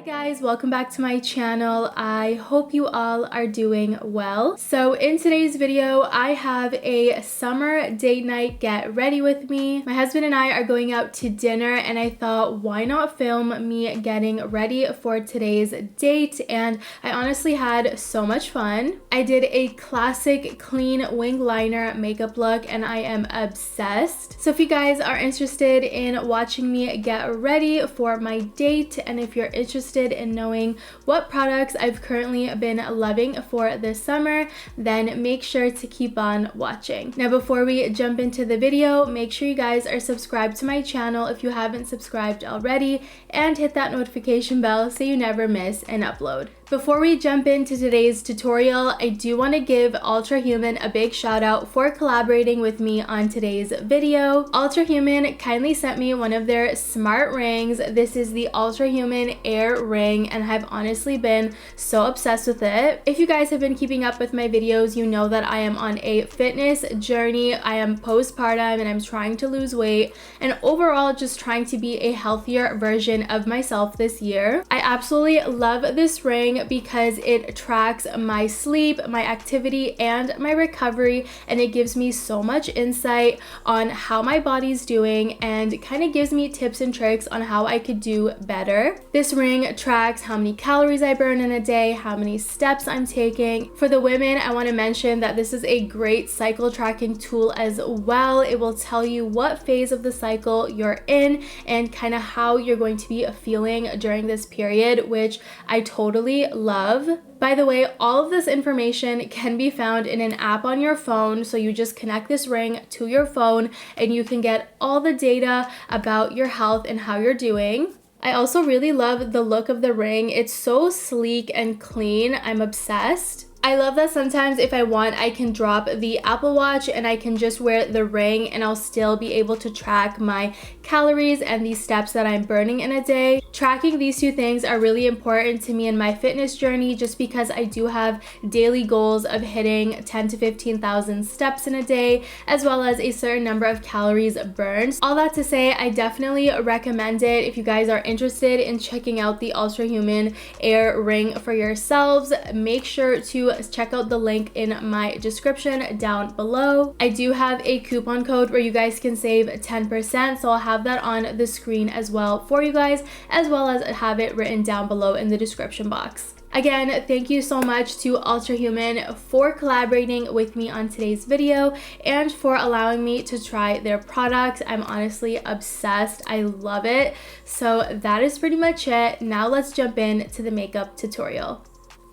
Guys, welcome back to my channel. I hope you all are doing well. So in today's video, I have a summer date night get ready with me. My husband and I are going out to dinner and I thought, why not film me getting ready for today's date? And I honestly had so much fun. I did a classic clean wing liner makeup look and I am obsessed. So if you guys are interested in watching me get ready for my date, and if you're interested in knowing what products I've currently been loving for this summer, then make sure to keep on watching. Now before we jump into the video, make sure you guys are subscribed to my channel if you haven't subscribed already, and hit that notification bell so you never miss an upload. Before we jump into today's tutorial, I do want to give Ultra Human a big shout out for collaborating with me on today's video. Ultra Human kindly sent me one of their smart rings. This is the Ultra Human Air Ring and I've honestly been so obsessed with it. If you guys have been keeping up with my videos, you know that I am on a fitness journey. I am postpartum and I'm trying to lose weight and overall just trying to be a healthier version of myself this year. I absolutely love this ring because it tracks my sleep, my activity, and my recovery, and it gives me so much insight on how my body's doing and kind of gives me tips and tricks on how I could do better. This ring tracks how many calories I burn in a day, how many steps I'm taking. For the women, I want to mention that this is a great cycle tracking tool as well. It will tell you what phase of the cycle you're in and kind of how you're going to be feeling during this period, which I totally love. By the way, all of this information can be found in an app on your phone, so you just connect this ring to your phone and you can get all the data about your health and how you're doing. I also really love the look of the ring. It's so sleek and clean. I'm obsessed. I love that sometimes if I want, I can drop the Apple Watch and I can just wear the ring and I'll still be able to track my calories and the steps that I'm burning in a day. Tracking these two things are really important to me in my fitness journey just because I do have daily goals of hitting 10 to 15,000 steps in a day, as well as a certain number of calories burned. All that to say, I definitely recommend it if you guys are interested in checking out the Ultra Human Air Ring for yourselves. Make sure to check out the link in my description down below. I do have a coupon code where you guys can save 10%, so I'll have that on the screen as well for you guys, as well as have it written down below in the description box. Again, thank you so much to Ultra Human for collaborating with me on today's video and for allowing me to try their product. I'm honestly obsessed. I love it. So that is pretty much it. Now let's jump into the makeup tutorial.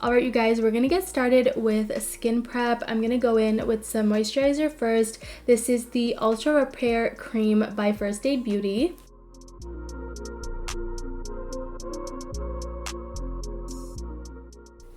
Alright you guys, we're gonna get started with skin prep. I'm gonna go in with some moisturizer first. This is the Ultra Repair Cream by First Aid Beauty.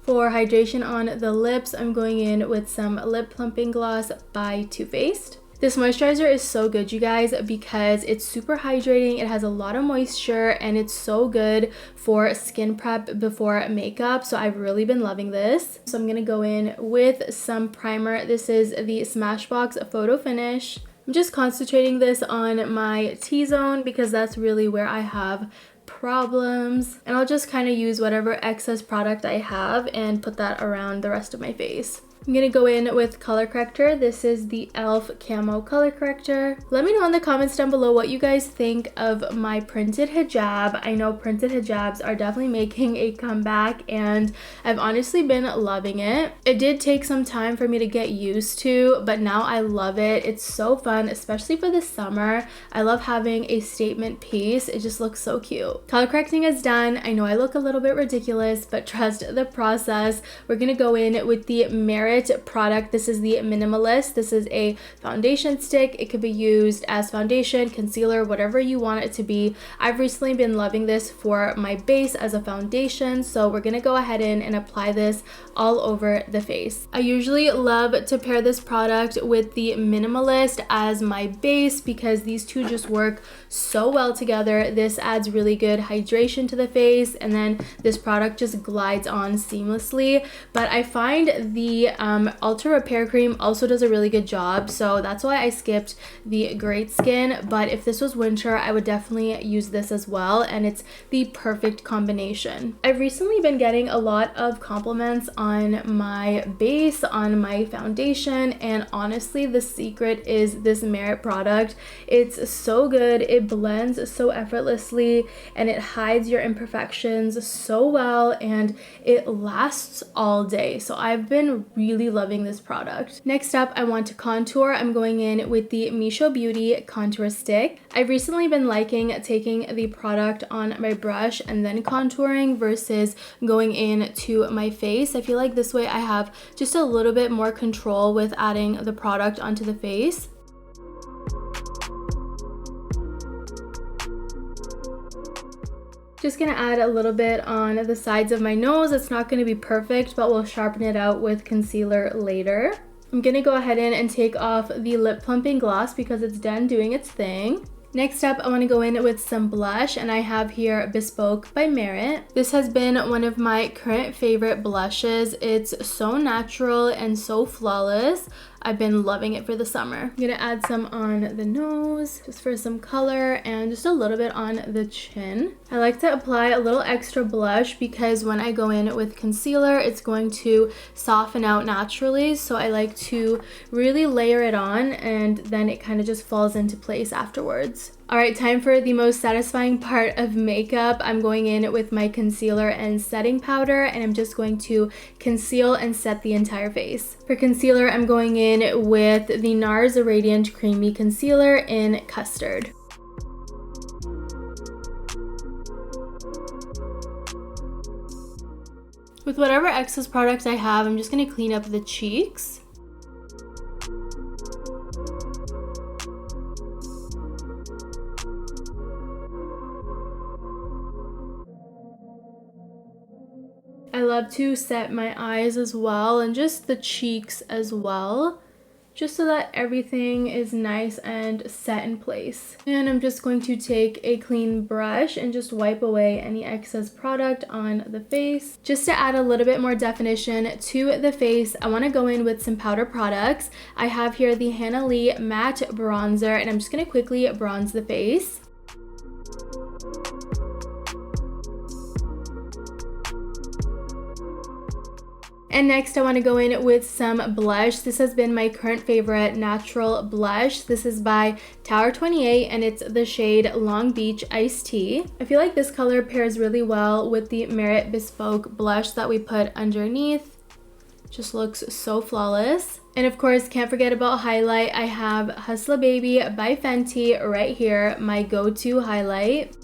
For hydration on the lips, I'm going in with some lip plumping gloss by Too Faced. This moisturizer is so good, you guys, because it's super hydrating, it has a lot of moisture, and it's so good for skin prep before makeup, so I've really been loving this. So I'm gonna go in with some primer. This is the Smashbox Photo Finish. I'm just concentrating this on my T-zone because that's really where I have problems, and I'll just kind of use whatever excess product I have and put that around the rest of my face. I'm gonna go in with color corrector. This is the e.l.f. Camo color corrector. Let me know in the comments down below what you guys think of my printed hijab. I know printed hijabs are definitely making a comeback and I've honestly been loving it. It did take some time for me to get used to, but now I love it. It's so fun, especially for the summer. I love having a statement piece. It just looks so cute. Color correcting is done. I know I look a little bit ridiculous, but trust the process. We're gonna go in with the Merit product. This is the Minimalist. This is a foundation stick. It could be used as foundation, concealer, whatever you want it to be. I've recently been loving this for my base as a foundation, so we're gonna go ahead and apply this all over the face. I usually love to pair this product with the Minimalist as my base because these two just work so well together. This adds really good hydration to the face, and then this product just glides on seamlessly. But I find the Ultra Repair Cream also does a really good job, so that's why I skipped the Great Skin. But if this was winter, I would definitely use this as well, and it's the perfect combination. I've recently been getting a lot of compliments on my base, on my foundation, and honestly, the secret is this Merit product. It's so good, it blends so effortlessly, and it hides your imperfections so well, and it lasts all day. So I've been really loving this product. Next up, I want to contour. I'm going in with the Mischo Beauty Contour Stick. I've recently been liking taking the product on my brush and then contouring versus going in to my face. I feel like this way I have just a little bit more control with adding the product onto the face. Just gonna add a little bit on the sides of my nose. It's not gonna be perfect, but we'll sharpen it out with concealer later. I'm gonna go ahead and take off the lip plumping gloss because it's done doing its thing. Next up, I want to go in with some blush, and I have here Bespoke by Merit. This has been one of my current favorite blushes. It's so natural and so flawless. I've been loving it for the summer. I'm gonna add some on the nose just for some color and just a little bit on the chin. I like to apply a little extra blush because when I go in with concealer, it's going to soften out naturally. So I like to really layer it on, and then it kind of just falls into place afterwards. All right, time for the most satisfying part of makeup. I'm going in with my concealer and setting powder, and I'm just going to conceal and set the entire face. For concealer, I'm going in with the Nars Radiant Creamy Concealer in Custard. With whatever excess product I have, I'm just going to clean up the cheeks. I love to set my eyes as well, and just the cheeks as well, just so that everything is nice and set in place. And I'm just going to take a clean brush and just wipe away any excess product on the face. Just to add a little bit more definition to the face, I want to go in with some powder products. I have here the HANALEI Matte Bronzer, and I'm just going to quickly bronze the face. And next I want to go in with some blush. This has been my current favorite natural blush. This is by Tower 28 and it's the shade Long Beach Iced Tea. I feel like this color pairs really well with the Merit Bespoke blush that we put underneath. Just looks so flawless. And of course, can't forget about highlight. I have Hustla Baby by Fenty right here, my go-to highlight.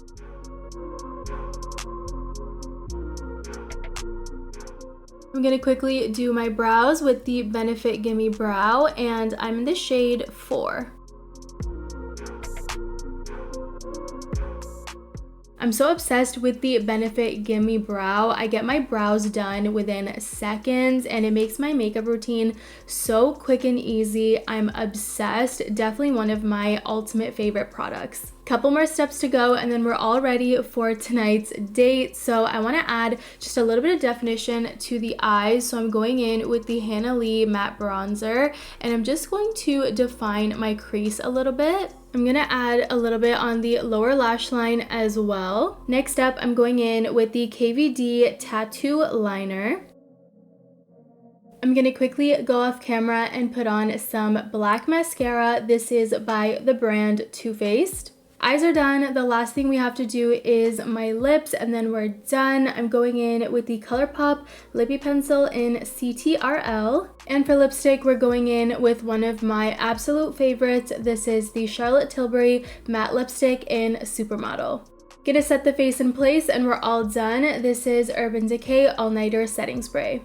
I'm gonna quickly do my brows with the Benefit Gimme Brow, and I'm in the shade 4. I'm so obsessed with the Benefit Gimme Brow. I get my brows done within seconds and it makes my makeup routine so quick and easy. I'm obsessed. Definitely one of my ultimate favorite products. Couple more steps to go and then we're all ready for tonight's date. So I want to add just a little bit of definition to the eyes. So I'm going in with the HANALEI Matte Bronzer and I'm just going to define my crease a little bit. I'm going to add a little bit on the lower lash line as well. Next up, I'm going in with the KVD Tattoo Liner. I'm going to quickly go off camera and put on some black mascara. This is by the brand Too Faced. Eyes are done. The last thing we have to do is my lips and then we're done. I'm going in with the ColourPop Lippie Pencil in CTRL. And for lipstick, we're going in with one of my absolute favorites. This is the Charlotte Tilbury Matte Lipstick in Supermodel. Gonna set the face in place and we're all done. This is Urban Decay All Nighter Setting Spray.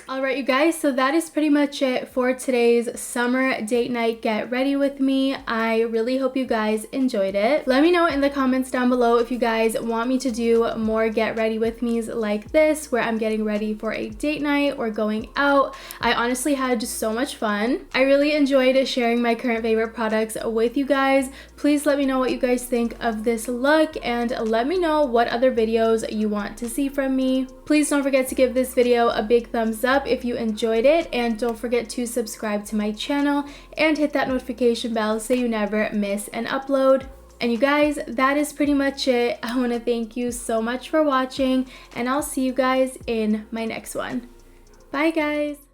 Alright you guys, so that is pretty much it for today's summer date night get ready with me. I really hope you guys enjoyed it. Let me know in the comments down below if you guys want me to do more get ready with me's like this, where I'm getting ready for a date night or going out. I honestly had just so much fun. I really enjoyed sharing my current favorite products with you guys. Please let me know what you guys think of this look and let me know what other videos you want to see from me. Please don't forget to give this video a big thumbs up up if you enjoyed it, and don't forget to subscribe to my channel and hit that notification bell so you never miss an upload. And you guys, that is pretty much it. I want to thank you so much for watching, and I'll see you guys in my next one. Bye guys!